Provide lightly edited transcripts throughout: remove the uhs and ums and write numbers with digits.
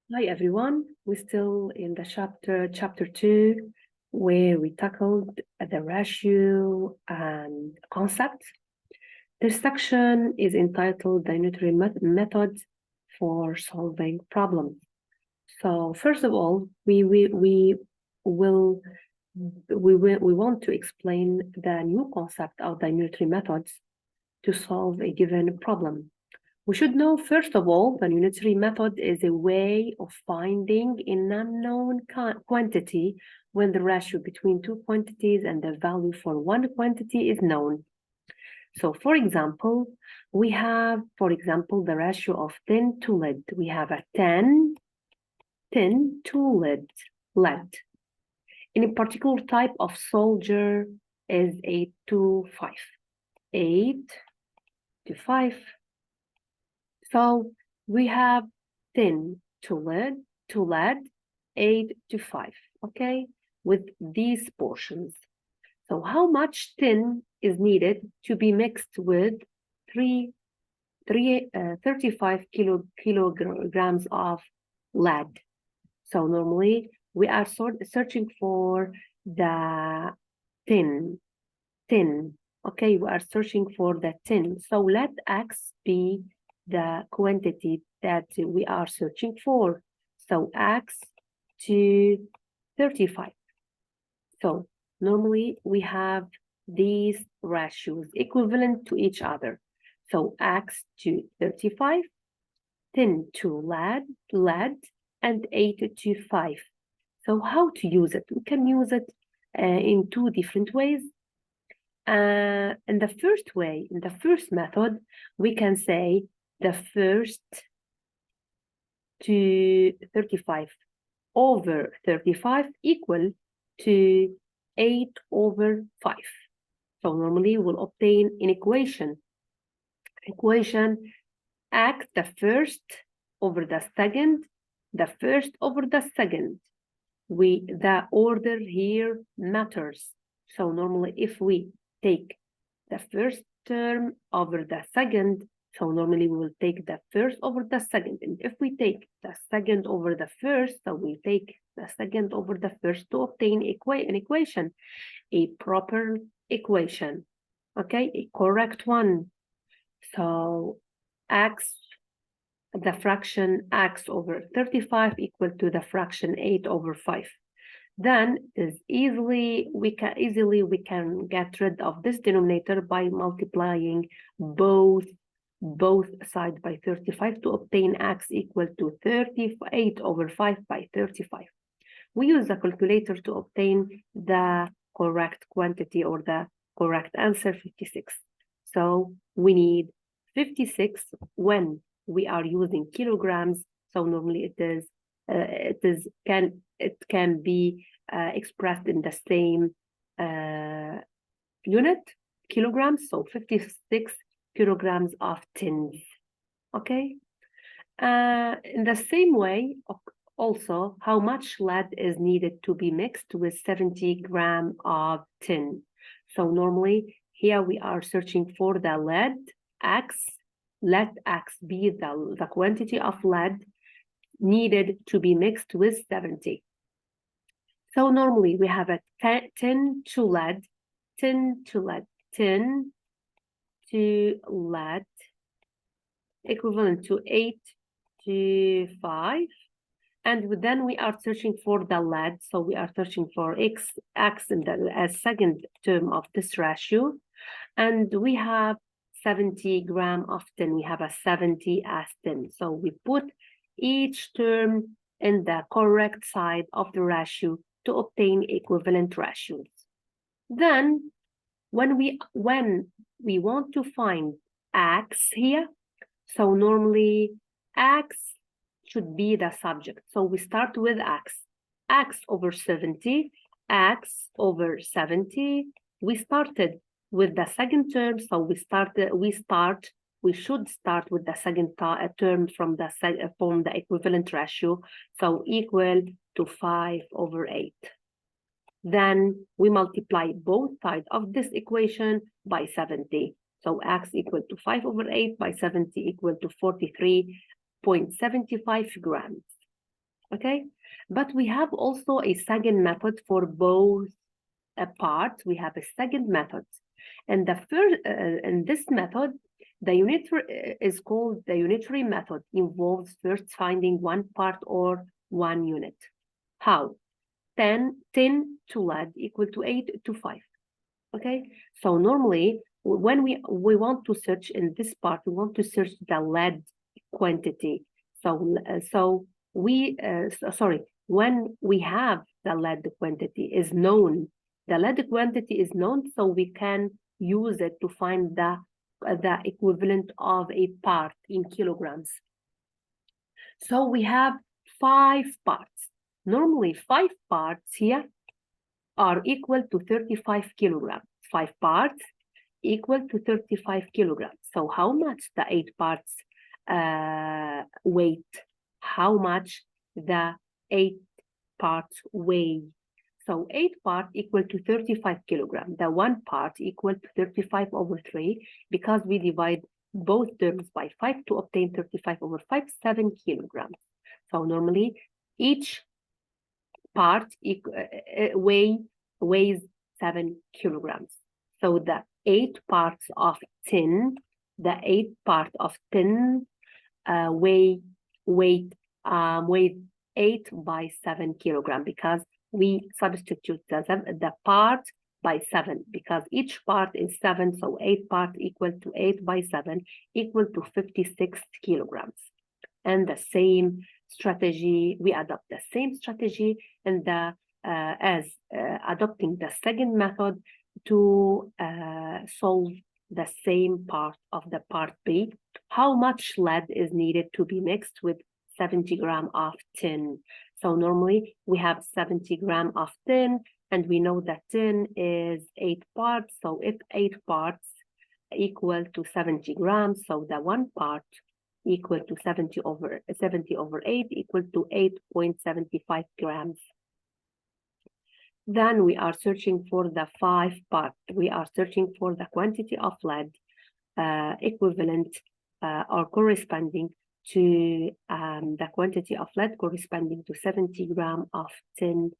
Hi everyone, we're still in the chapter 2, where we tackled the ratio and concept. This section is entitled the unitary method for solving problems. So first of all, we want to explain the new concept of the unitary methods to solve a given problem. We should know, first of all, the unitary method is a way of finding an unknown quantity when the ratio between two quantities and the value for one quantity is known. So, for example, we have, the ratio of tin to lead. We have a 10 to lead. In a particular type of solder is 8 to 5. 8 to 5. So we have 10 to lead, 8 to 5, okay, with these portions. So how much tin is needed to be mixed with 35 kilograms of lead? So normally we are searching for the tin, okay, we are searching for the tin. So let X be the quantity that we are searching for. So X to 35. So normally we have these ratios equivalent to each other. So X to 35, 10 to lead, and 8 to 5. So how to use it? We can use it in two different ways. In the first way, in the first method, we can say the first to 35 over 35 equal to 8 over 5. So normally we'll obtain an equation. X the first over the second, the first over the second. The order here matters. So normally if we take the first term over the second, so normally we will take the first over the second. And if we take the second over the first, so we take the second over the first to obtain an equation, a proper equation, okay, a correct one. So the fraction x over 35 equal to the fraction 8 over 5. Then we can get rid of this denominator by multiplying both sides by 35 to obtain x equal to 38 over 5 by 35. We use the calculator to obtain the correct quantity or the correct answer, 56. So we need 56 when we are using kilograms. So normally it can be expressed in the same unit, kilograms. So 56 kilograms of tins. Okay. In the same way, also, how much lead is needed to be mixed with 70 grams of tin? So normally here we are searching for the lead X. Let X be the quantity of lead needed to be mixed with 70. So normally we have a 10 to lead, 10 to lead, equivalent to 8 to 5. And then we are searching for the lead. So we are searching for X as second term of this ratio. And we have 70 grams of tin. We have a 70 as tin. So we put each term in the correct side of the ratio to obtain equivalent ratios. Then when we want to find X here, so normally X should be the subject. So we start with X over 70, X over 70. We started with the second term, so we should start with the second term from the equivalent ratio, so equal to 5 over 8. Then we multiply both sides of this equation by 70. So X equal to 5 over 8 by 70 equal to 43.75 grams. Okay, but we have also a second method for both parts. We have a second method, and the first in this method, the unitary is called the unitary method. Involves first finding one part or one unit. How? 10 to lead equal to 8 to 5. Okay, so normally when we want to search in this part, we want to search the lead quantity. So when we have the lead quantity is known, the lead quantity is known, so we can use it to find the equivalent of a part in kilograms. So we have 5 parts. Normally 5 parts here are equal to 35 kilograms. 5 parts equal to 35 kilograms. So how much the 8 parts weight? How much the 8 parts weigh? So 8 parts equal to 35 kilograms. The 1 part equal to 35 over 3 because we divide both terms by 5 to obtain 35 over 5, 7 kilograms. So normally each part weighs 7 kilograms. So the 8 parts of 10, the 8 part of 10 weight 8 by 7 kilogram because we substitute the part by 7 because each part is 7, so 8 part equal to 8 by 7 equal to 56 kilograms. And the same strategy, we adopt the same strategy in the adopting the second method to solve the same part of the part B. How much lead is needed to be mixed with 70 grams of tin? So normally we have 70 grams of tin, and we know that tin is 8 parts. So if 8 parts equal to 70 grams, so the 1 part equal to 70 over 8 equal to 8.75 grams. Then we are searching for the 5 part. We are searching for the quantity of lead equivalent or corresponding to the quantity of lead corresponding to 70 grams of tin,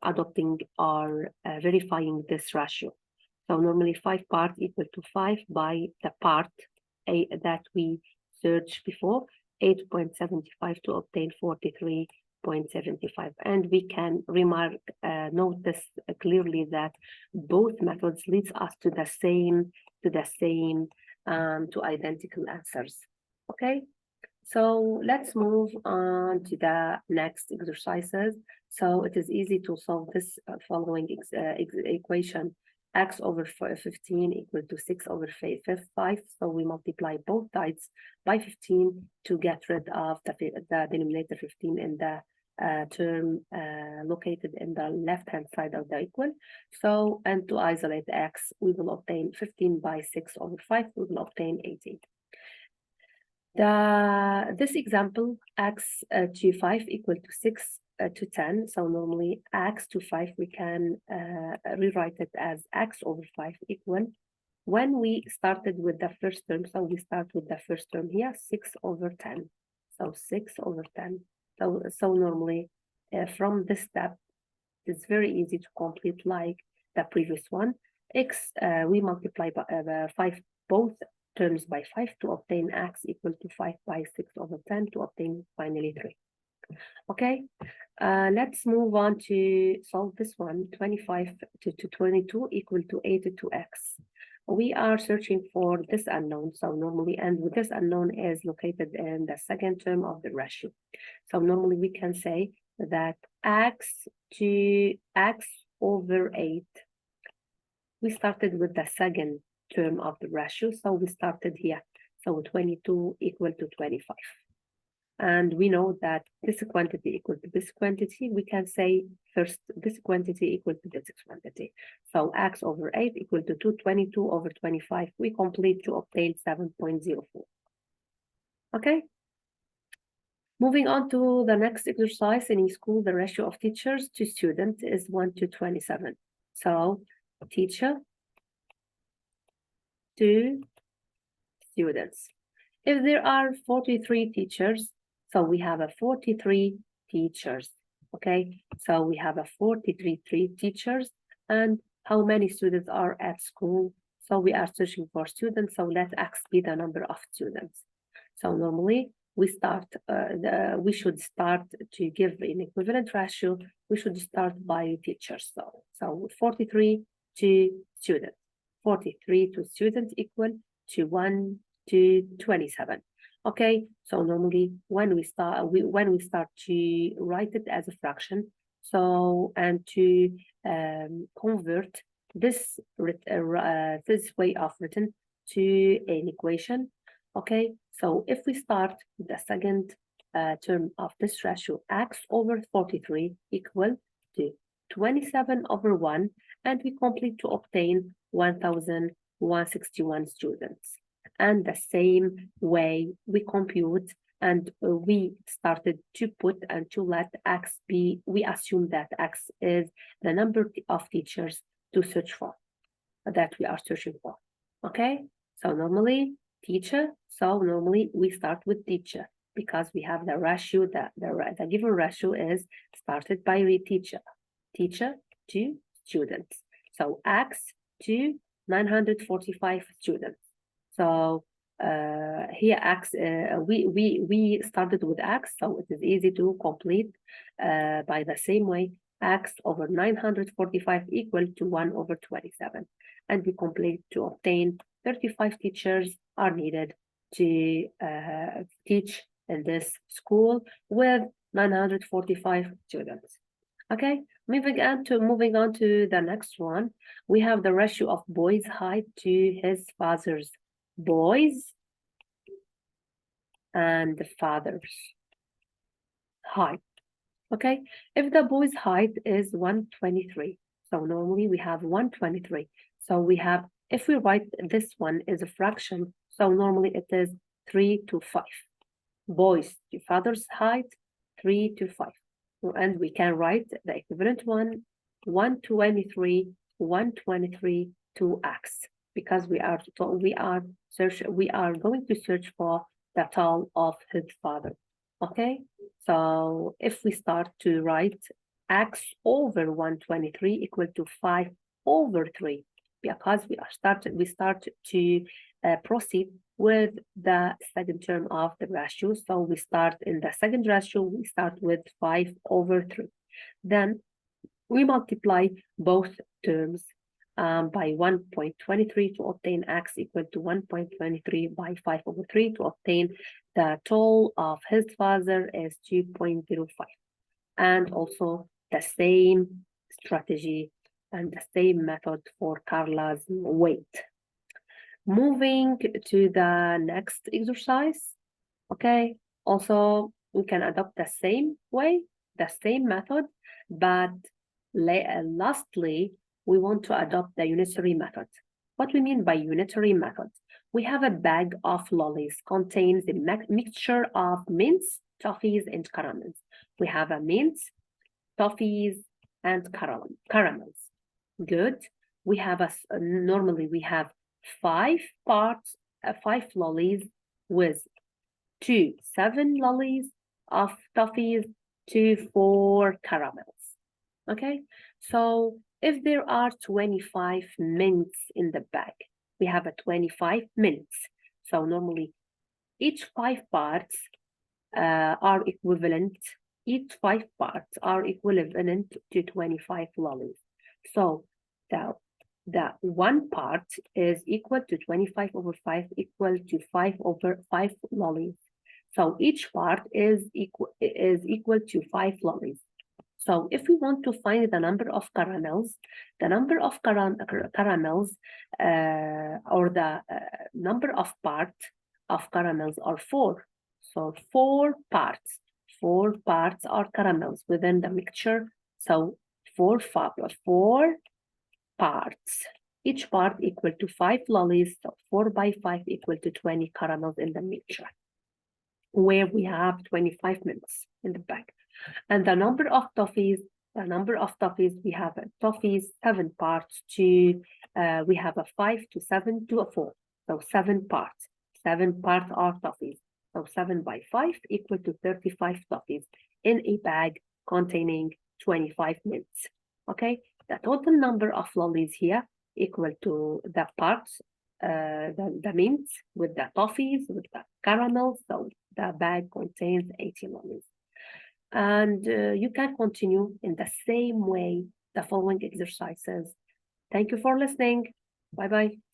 adopting or verifying this ratio. So normally 5 parts equal to 5 by the part that we searched before, 8.75 to obtain 43.75. And we can notice clearly that both methods leads us to identical answers. Okay, so let's move on to the next exercises. So it is easy to solve this following equation. X over 15 equal to 6 over 5. So we multiply both sides by 15 to get rid of the denominator 15 in the term located in the left-hand side of the equal. So, and to isolate x, we will obtain 15 by 6 over 5, we will obtain 18. This example, x to 5 equal to 6 to 10. So normally x to 5, we can rewrite it as x over 5 equal. When we started with the first term, so we start with the first term here, 6 over 10. So 6 over 10. So normally from this step, it's very easy to complete like the previous one. X, we multiply by 5 both terms by 5 to obtain x equal to 5 by 6 over 10 to obtain finally 3. Okay, let's move on to solve this one. 25 to 22 equal to 82x. We are searching for this unknown. So normally, and this unknown is located in the second term of the ratio. So normally we can say that x to x over 8. We started with the second term of the ratio, so we started here. So 22 equal to 25. And we know that this quantity equal to this quantity. We can say first this quantity equal to this quantity. So x over 8 equal to 22 over 25. We complete to obtain 7.04. Okay. Moving on to the next exercise. In school, the ratio of teachers to students is 1 to 27. So teacher to students. If there are 43 teachers, So we have a 43 teachers. Okay, so we have a 43 teachers, and how many students are at school? So we are searching for students, so let X be the number of students. So normally we should start to give an equivalent ratio. We should start by teachers. So 43 to students. 43 to students equal to 1 to 27. Okay, so normally when we start to write it as a fraction, so and to convert this way of written to an equation. Okay, so if we start the second term of this ratio, x over 43 equal to 27 over 1, and we complete to obtain 1,161 students. And the same way we compute, and we started to put and to let x be, we assume that x is the number of teachers to search for, that we are searching for. Okay, so normally teacher, so normally we start with teacher because we have the ratio, the given ratio is started by teacher to students. So x to 945 students. So here x, we started with x, so it is easy to complete by the same way. X over 945 equal to 1 over 27. And we complete to obtain 35 teachers are needed to teach in this school with 945 students. Okay, moving on to the next one, we have the ratio of boy's height to his father's boys and the father's height. Okay, if the boy's height is 123, so normally we have 123. So we have, if we write this one as a fraction, so normally it is 3 to 5. Boys to father's height, 3 to 5. And we can write the equivalent one, 123 to x, because we are going to search for the tall of his father. Okay, so if we start to write x over 123 equal to 5 over 3, because we start to proceed with the second term of the ratio. So we start in the second ratio, we start with 5 over 3. Then we multiply both terms by 1.23 to obtain x equal to 1.23 by 5 over 3 to obtain the tall of his father is 2.05. And also the same strategy and the same method for Carla's weight. Moving to the next exercise, okay, also we can adopt the same way, the same method, but lastly, we want to adopt the unitary method. What we mean by unitary method? We have a bag of lollies contains a mixture of mints, toffees, and caramels. We have a mints, toffees, and caramels. Good. We have normally we have 5 parts, 5 lollies with 7 lollies of toffees to 4 caramels. Okay, so if there are 25 mints in the bag, we have a 25 mints. So normally each 5 parts are equivalent. Each 5 parts are equivalent to 25 lollies. So the 1 part is equal to 25 over 5 equal to 5 over 5 lollies. So each part is equal to 5 lollies. So if we want to find the number of caramels, the number of caramels or the number of parts of caramels are 4. So 4 parts. 4 parts are caramels within the mixture. So 4 parts. Each part equal to 5 lollies. So 4 by 5 equal to 20 caramels in the mixture, where we have 25 minutes in the bag. And the number of toffees, we have toffees 7 parts to, we have a 5 to 7 to a 4. So 7 parts. 7 parts are toffees. So 7 by 5 equal to 35 toffees in a bag containing 25 mints. Okay, the total number of lollies here equal to the parts, the mints with the toffees, with the caramel. So the bag contains 80 lollies. And you can continue in the same way the following exercises. Thank you for listening. Bye-bye.